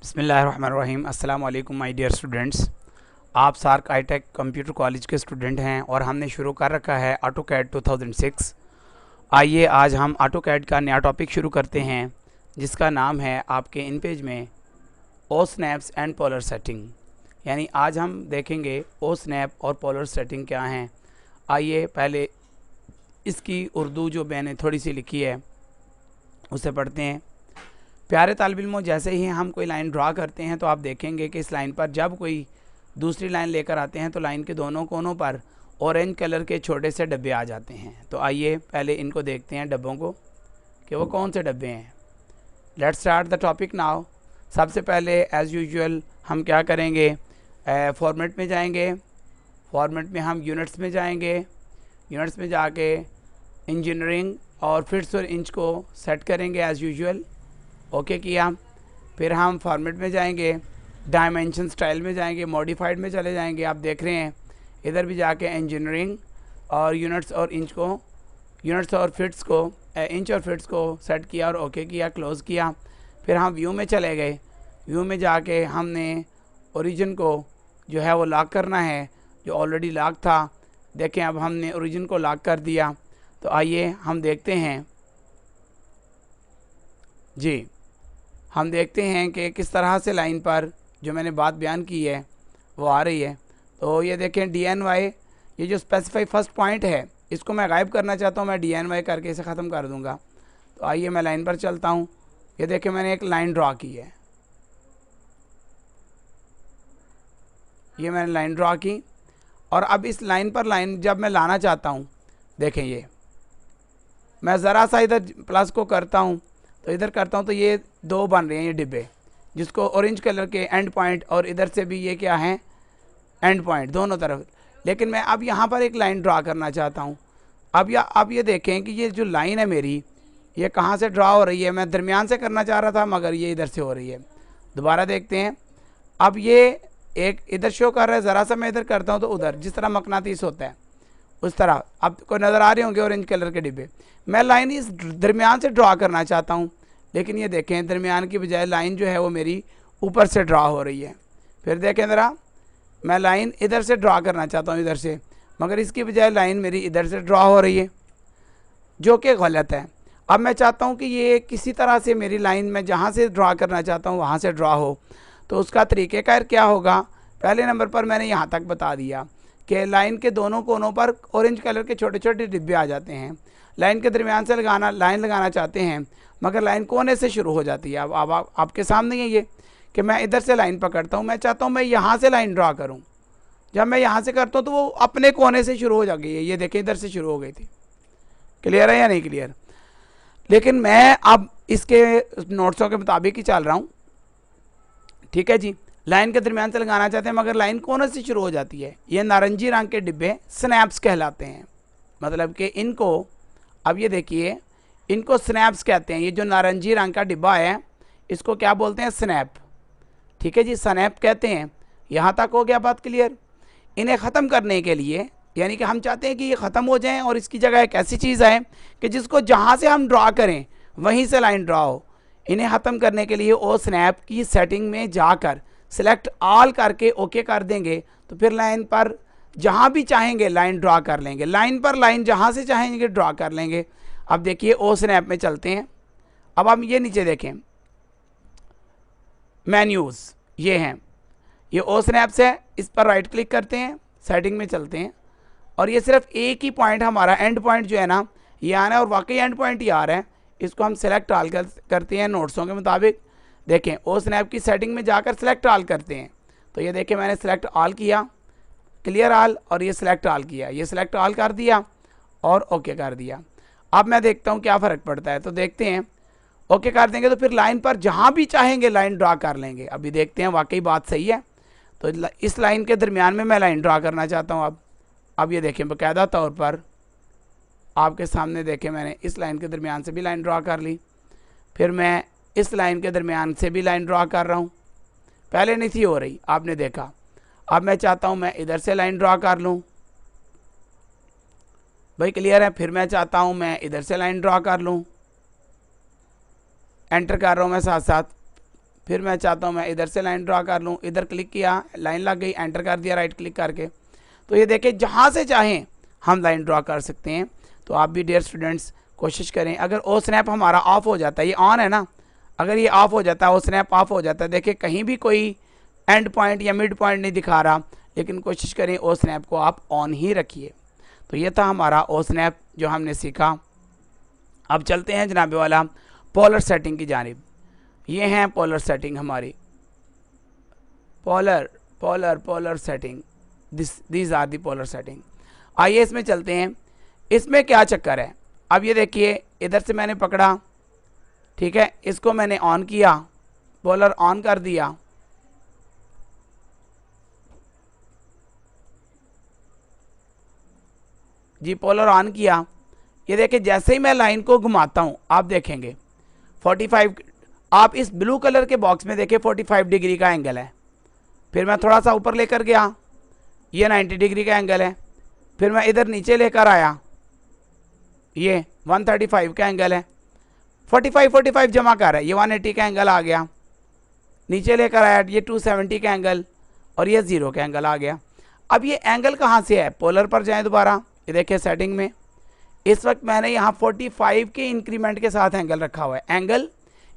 बिस्मिल्लाहिर्रहमानिर्रहीम। अस्सलाम वालेकुम माय डियर स्टूडेंट्स। आप सार्क हाईटेक कंप्यूटर कॉलेज के स्टूडेंट हैं और हमने शुरू कर रखा है ऑटोकैड 2006। आइए आज हम ऑटोकैड का नया टॉपिक शुरू करते हैं जिसका नाम है आपके इन पेज में ओ स्नैप्स एंड पोलर सेटिंग। यानी आज हम देखेंगे ओ स्नैप और पोलर सेटिंग क्या हैं। आइए पहले इसकी उर्दू जो मैंने थोड़ी सी लिखी है उसे पढ़ते हैं। प्यारे तालिब इल्मों, जैसे ही हम कोई लाइन ड्रा करते हैं तो आप देखेंगे कि इस लाइन पर जब कोई दूसरी लाइन लेकर आते हैं तो लाइन के दोनों कोनों पर ऑरेंज कलर के छोटे से डब्बे आ जाते हैं। तो आइए पहले इनको देखते हैं डब्बों को कि वो कौन से डब्बे हैं। Let's start the topic now. सबसे पहले एज़ यूजुअल हम क्या करेंगे, फॉर्मेट में जाएंगे। फॉर्मेट में हम यूनिट्स में जाएंगे। यूनिट्स में जाके इंजीनियरिंग और फिट्स और इंच को सेट करेंगे एज़ यूजुअल। ओके किया। फिर हम फॉर्मेट में जाएंगे, डायमेंशन स्टाइल में जाएंगे, मॉडिफाइड में चले जाएंगे। आप देख रहे हैं इधर भी जाके इंजीनियरिंग और यूनिट्स और इंच को, यूनिट्स और फिट्स को, इंच और फिट्स को सेट किया और ओके किया, क्लोज़ किया। फिर हम व्यू में चले गए। व्यू में जाके हमने ओरिजिन को जो है वो लॉक करना है, जो ऑलरेडी लॉक था। देखें अब हमने ओरिजिन को लॉक कर दिया। तो आइए हम देखते हैं जी, हम देखते हैं कि किस तरह से लाइन पर जो मैंने बात बयान की है वो आ रही है। तो ये देखें DNY, ये जो स्पेसिफाई फर्स्ट पॉइंट है इसको मैं गायब करना चाहता हूँ। मैं DNY करके इसे ख़त्म कर दूँगा। तो आइए मैं लाइन पर चलता हूँ। ये देखें मैंने एक लाइन ड्रा की है, ये मैंने लाइन ड्रा की। और अब इस लाइन पर लाइन जब मैं लाना चाहता हूँ, देखें ये मैं ज़रा सा इधर प्लस को करता हूँ तो इधर करता हूँ तो ये दो बन रहे हैं ये डिब्बे, जिसको ऑरेंज कलर के एंड पॉइंट और इधर से भी ये क्या है एंड पॉइंट दोनों तरफ। लेकिन मैं अब यहाँ पर एक लाइन ड्रा करना चाहता हूँ। अब ये देखें कि ये जो लाइन है मेरी ये कहाँ से ड्रा हो रही है। मैं दरमियान से करना चाह रहा था मगर ये इधर से हो रही है। दोबारा देखते हैं। अब ये एक इधर शो कर रहा है, ज़रा सा मैं इधर करता हूँ तो उधर, जिस तरह मकनातीस होता है उस तरह। अब को नज़र आ रहे होंगे ऑरेंज कलर के डिब्बे। मैं लाइन इस दरमियान से ड्रा करना चाहता हूँ, लेकिन ये देखें दरमियान की बजाय लाइन जो है वो मेरी ऊपर से ड्रा हो रही है। फिर देखें ज़रा, मैं लाइन इधर से ड्रा करना चाहता हूँ इधर से, मगर इसकी बजाय लाइन मेरी इधर से ड्रा हो रही है, जो कि गलत है। अब मैं चाहता हूँ कि ये किसी तरह से मेरी लाइन मैं जहाँ से ड्रा करना चाहता हूँ वहाँ से ड्रा हो। तो उसका तरीक़ेकार क्या होगा, पहले नंबर पर मैंने यहाँ तक बता दिया कि लाइन के दोनों कोनों पर ऑरेंज कलर के छोटे छोटे डिब्बे आ जाते हैं। लाइन के दरमियान से लाइन लगाना चाहते हैं मगर लाइन कोने से शुरू हो जाती है। अब आपके सामने है ये कि मैं इधर से लाइन पकड़ता हूँ, मैं चाहता हूँ मैं यहाँ से लाइन ड्रा करूँ। जब मैं यहाँ से करता हूँ तो वो अपने कोने से शुरू हो जाती है। ये देखें इधर से शुरू हो गई थी। क्लियर है या नहीं क्लियर? लेकिन मैं अब इसके नोट्सों के मुताबिक ही चल रहा हूँ, ठीक है जी। लाइन के दरमियान से लगाना चाहते हैं मगर लाइन कोने से शुरू हो जाती है। ये नारंगी रंग के डिब्बे स्नैप्स कहलाते हैं। मतलब कि इनको, अब ये देखिए, इनको स्नैप्स कहते हैं। ये जो नारंगी रंग का डिब्बा है इसको क्या बोलते हैं, स्नैप। ठीक है जी, स्नैप कहते हैं। यहाँ तक हो गया बात क्लियर? इन्हें ख़त्म करने के लिए, यानी कि हम चाहते हैं कि ये ख़त्म हो जाएं और इसकी जगह एक ऐसी चीज़ आए कि जिसको जहाँ से हम ड्रा करें वहीं से लाइन ड्रा हो। इन्हें ख़त्म करने के लिए ओ स्नैप की सेटिंग में जाकर सिलेक्ट ऑल करके ओके कर देंगे तो फिर लाइन पर जहाँ भी चाहेंगे लाइन ड्रा कर लेंगे। लाइन पर लाइन जहाँ से चाहेंगे ड्रा कर लेंगे। अब देखिए ओ स्नैप में चलते हैं। अब हम ये नीचे देखें, मेन्यूज़ ये हैं, ये ओ स्नैप्स है। इस पर राइट क्लिक करते हैं, सेटिंग में चलते हैं और ये सिर्फ एक ही पॉइंट हमारा एंड पॉइंट जो है ना ये आना है और वाकई एंड पॉइंट ही आ रहा है। इसको हम सेलेक्ट ऑल करते हैं नोट्सों के मुताबिक। देखें ओ स्नैप की सेटिंग में जाकर सेलेक्ट ऑल करते हैं तो ये देखें मैंने सेलेक्ट ऑल किया, क्लियर ऑल, और ये सिलेक्ट ऑल किया, ये सिलेक्ट ऑल कर दिया और ओके कर दिया। अब मैं देखता हूँ क्या फ़र्क पड़ता है। तो देखते हैं, ओके कर देंगे तो फिर लाइन पर जहाँ भी चाहेंगे लाइन ड्रा कर लेंगे। अभी देखते हैं वाकई बात सही है। तो इस लाइन के दरमियान में मैं लाइन ड्रा करना चाहता हूँ। अब ये देखें बाकायदा तौर पर आपके सामने देखें मैंने इस लाइन के दरमियान से भी लाइन ड्रा कर ली। फिर मैं इस लाइन के दरमियान से भी लाइन ड्रा कर रहा हूँ। पहले नहीं थी हो रही, आपने देखा। अब मैं चाहता हूँ मैं इधर से लाइन ड्रा कर लूँ। भाई क्लियर है? फिर मैं चाहता हूँ मैं इधर से लाइन ड्रा कर लूँ। एंटर कर रहा हूँ मैं साथ साथ। फिर मैं चाहता हूँ मैं इधर से लाइन ड्रा कर लूँ, इधर क्लिक किया, लाइन लग गई, एंटर कर दिया राइट क्लिक करके। तो ये देखिए जहाँ से चाहें हम लाइन ड्रा कर सकते हैं। तो आप भी डियर स्टूडेंट्स कोशिश करें। अगर ओ स्नैप हमारा ऑफ हो जाता है, ये ऑन है ना, अगर ये ऑफ हो जाता है, ओ स्नैप ऑफ हो जाता है, देखिए कहीं भी कोई एंड पॉइंट या मिड पॉइंट नहीं दिखा रहा, लेकिन कोशिश करें ओ स्नैप को आप ऑन ही रखिए। तो ये था हमारा ओ स्नैप जो हमने सीखा। अब चलते हैं जनाबे वाला पोलर सेटिंग की जानिब। ये हैं पोलर सेटिंग हमारी, polar setting, these are the polar setting. आइए इसमें चलते हैं। इसमें क्या चक्कर है, अब ये देखिए इधर से मैंने पकड़ा, ठीक है, इसको मैंने ऑन किया, पोलर ऑन कर दिया, जी पोलर ऑन किया। ये देखिए जैसे ही मैं लाइन को घुमाता हूँ आप देखेंगे 45, आप इस ब्लू कलर के बॉक्स में देखिए 45 डिग्री का एंगल है। फिर मैं थोड़ा सा ऊपर लेकर गया, ये 90 डिग्री का एंगल है। फिर मैं इधर नीचे लेकर आया, ये 135 का एंगल है। 45 जमा कर है, ये 180 का एंगल आ गया। नीचे लेकर आया, ये 270 का एंगल, और ये 0 का एंगल आ गया। अब ये एंगल कहाँ से है, पोलर पर जाएं दोबारा, ये देखिए सेटिंग में इस वक्त मैंने यहाँ 45 के इंक्रीमेंट के साथ एंगल रखा हुआ है, एंगल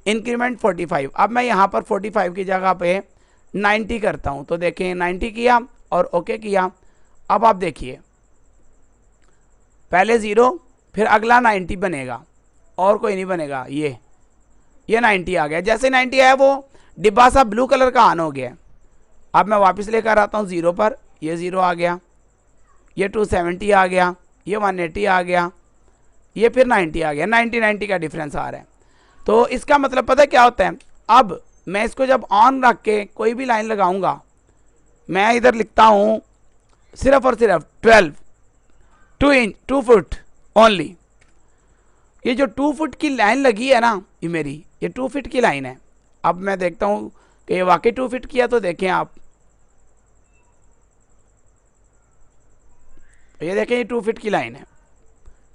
इंक्रीमेंट 45। अब मैं यहाँ पर 45 की जगह पे 90 करता हूँ, तो देखें 90 किया और ओके किया। अब आप देखिए पहले 0, फिर अगला 90 बनेगा और कोई नहीं बनेगा, ये 90 आ गया। जैसे 90 आया वो डिब्बा सा ब्लू कलर का ऑन हो गया। अब मैं वापस लेकर आता हूँ 0 पर, ये 0 आ गया, ये 270 आ गया, ये 180 आ गया, ये फिर 90 आ गया। 90 का डिफरेंस आ रहा है। तो इसका मतलब पता है क्या होता है, अब मैं इसको जब ऑन रख के कोई भी लाइन लगाऊंगा, मैं इधर लिखता हूँ सिर्फ और सिर्फ 2 फुट ओनली। ये जो 2 फुट की लाइन लगी है ना, ये मेरी ये 2 फीट की लाइन है। अब मैं देखता हूँ कि ये वाकई 2 फीट किया, तो देखें आप, ये देखें ये 2 फीट की लाइन है।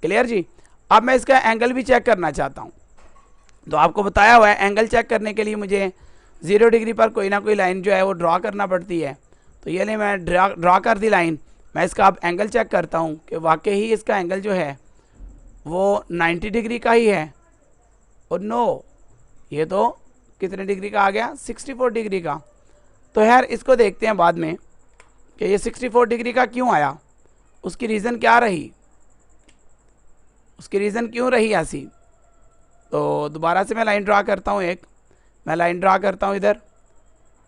क्लियर जी। अब मैं इसका एंगल भी चेक करना चाहता हूँ, तो आपको बताया हुआ है एंगल चेक करने के लिए मुझे 0 डिग्री पर कोई ना कोई लाइन जो है वो ड्रॉ करना पड़ती है। तो ये नहीं, मैं ड्रॉ कर दी लाइन। मैं इसका अब एंगल चेक करता हूँ कि वाकई ही इसका एंगल जो है वो 90 डिग्री का ही है। और नो, ये तो कितने डिग्री का आ गया, 64 डिग्री का। तो यार इसको देखते हैं बाद में कि ये 64 डिग्री का क्यों आया, उसकी रीज़न क्या रही, उसकी रीज़न क्यों रही ऐसी। तो दोबारा से मैं लाइन ड्रा करता हूँ, मैं लाइन ड्रा करता हूँ इधर।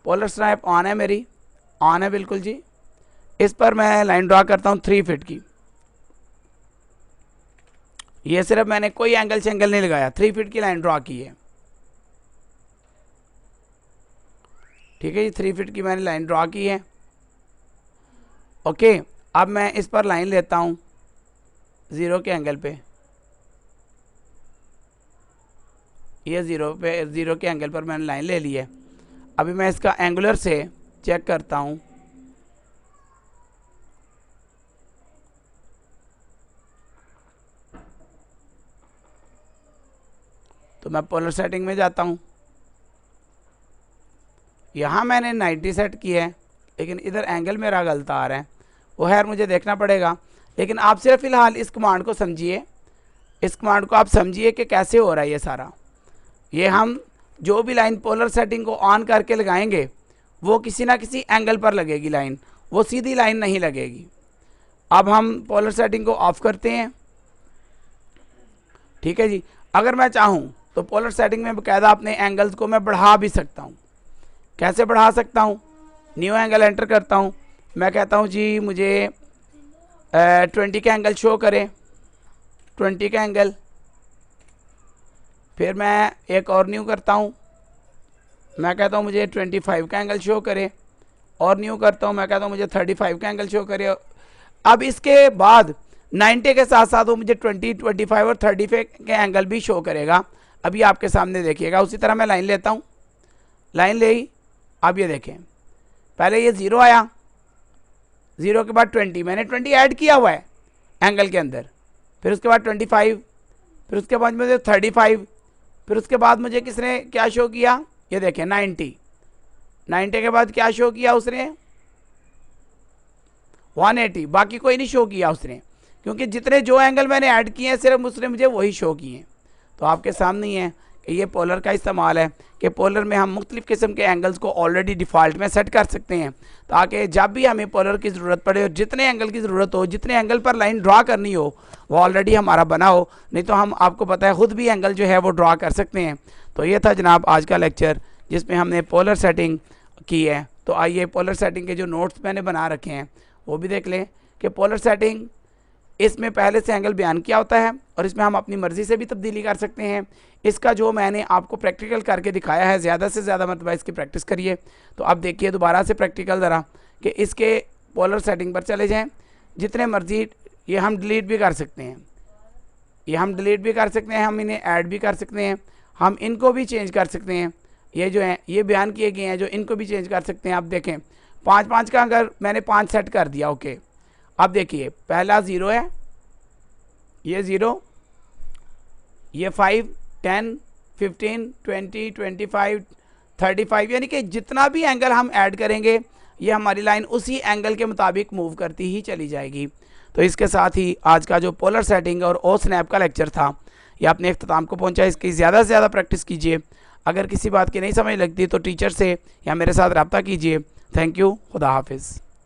पोलर स्नैप ऑन है मेरी, ऑन है बिल्कुल जी। इस पर मैं लाइन ड्रा करता हूँ 3 फीट की। ये सिर्फ मैंने कोई एंगल शेंगल नहीं लगाया, 3 फीट की लाइन ड्रा की है। ठीक है जी, 3 फीट की मैंने लाइन ड्रा की है। ओके, अब मैं इस पर लाइन लेता हूँ 0 के एंगल पे, ये 0 के एंगल पर मैंने लाइन ले ली है। अभी मैं इसका एंगुलर से चेक करता हूँ। तो मैं पोलर सेटिंग में जाता हूँ, यहाँ मैंने 90 सेट की है, लेकिन इधर एंगल मेरा गलत आ रहा है, वो है मुझे देखना पड़ेगा। लेकिन आप सिर्फ फ़िलहाल इस कमांड को समझिए, इस कमांड को आप समझिए कि कैसे हो रहा है ये सारा। ये हम जो भी लाइन पोलर सेटिंग को ऑन करके लगाएंगे वो किसी ना किसी एंगल पर लगेगी लाइन, वो सीधी लाइन नहीं लगेगी। अब हम पोलर सेटिंग को ऑफ करते हैं। ठीक है जी। अगर मैं चाहूँ तो पोलर सेटिंग में बाकायदा अपने एंगल्स को मैं बढ़ा भी सकता हूँ। कैसे बढ़ा सकता हूँ, न्यू एंगल एंटर करता हूँ, मैं कहता हूँ जी मुझे 20 का एंगल शो करें, 20 का एंगल। फिर मैं एक और न्यू करता हूँ, मैं कहता हूँ मुझे 25 का एंगल शो करे, और न्यू करता हूँ, मैं कहता हूँ मुझे 35 का एंगल शो करे। अब इसके बाद 90 के साथ साथ वो मुझे 20, 25 और 35 के एंगल भी शो करेगा। अभी आपके सामने देखिएगा। उसी तरह मैं लाइन लेता हूँ, लाइन ले ही। अब ये देखें, पहले ये 0 आया, 0 के बाद 20, मैंने 20 ऐड किया हुआ है एंगल के अंदर। फिर उसके बाद 25, फिर उसके बाद मुझे 35, फिर उसके बाद मुझे किसने क्या शो किया, ये देखें 90 के बाद क्या शो किया उसने, 180, बाकी कोई नहीं शो किया उसने, क्योंकि जितने जो एंगल मैंने ऐड किए हैं सिर्फ उसने मुझे वही शो किए हैं। तो आपके सामने ही है कि ये पोलर का इस्तेमाल है कि पोलर में हम मुख्तलिफ़ किस्म के एंगल्स को ऑलरेडी डिफ़ॉल्ट में सेट कर सकते हैं, ताकि जब भी हमें पोलर की ज़रूरत पड़े और जितने एंगल की ज़रूरत हो, जितने एंगल पर लाइन ड्रा करनी हो वो ऑलरेडी हमारा बना हो, नहीं तो हम आपको पता है ख़ुद भी एंगल जो है वो ड्रा कर सकते हैं। तो ये था जनाब आज का लेक्चर जिसमें हमने पोलर सेटिंग की है। तो आइए पोलर सेटिंग के जो नोट्स मैंने बना रखे हैं वो भी देख लें कि पोलर सेटिंग इसमें पहले से एंगल बयान किया होता है और इसमें हम अपनी मर्ज़ी से भी तब्दीली कर सकते हैं। इसका जो मैंने आपको प्रैक्टिकल करके दिखाया है, ज़्यादा से ज़्यादा मरतबा इसकी प्रैक्टिस करिए। तो अब देखिए दोबारा से प्रैक्टिकल ज़रा कि इसके पोलर सेटिंग पर चले जाएं, जितने मर्जी ये हम डिलीट भी कर सकते हैं, ये हम डिलीट भी कर सकते हैं, हम इन्हें ऐड भी कर सकते हैं, हम इनको भी चेंज कर सकते हैं। ये जो हैं ये बयान किए गए हैं जो इनको भी चेंज कर सकते हैं। आप देखें 5 का अगर मैंने 5 सेट कर दिया, ओके, अब देखिए पहला 0 है, ये 0, ये 5, 10, 15, 20, 25, 35, यानी कि जितना भी एंगल हम ऐड करेंगे ये हमारी लाइन उसी एंगल के मुताबिक मूव करती ही चली जाएगी। तो इसके साथ ही आज का जो पोलर सेटिंग और ओ स्नैप का लेक्चर था ये अपने इख्तिताम को पहुंचा। इसकी ज़्यादा से ज़्यादा प्रैक्टिस कीजिए। अगर किसी बात की नहीं समझ लगती तो टीचर से या मेरे साथ रब्ता कीजिए। थैंक यू, खुदा हाफिज़।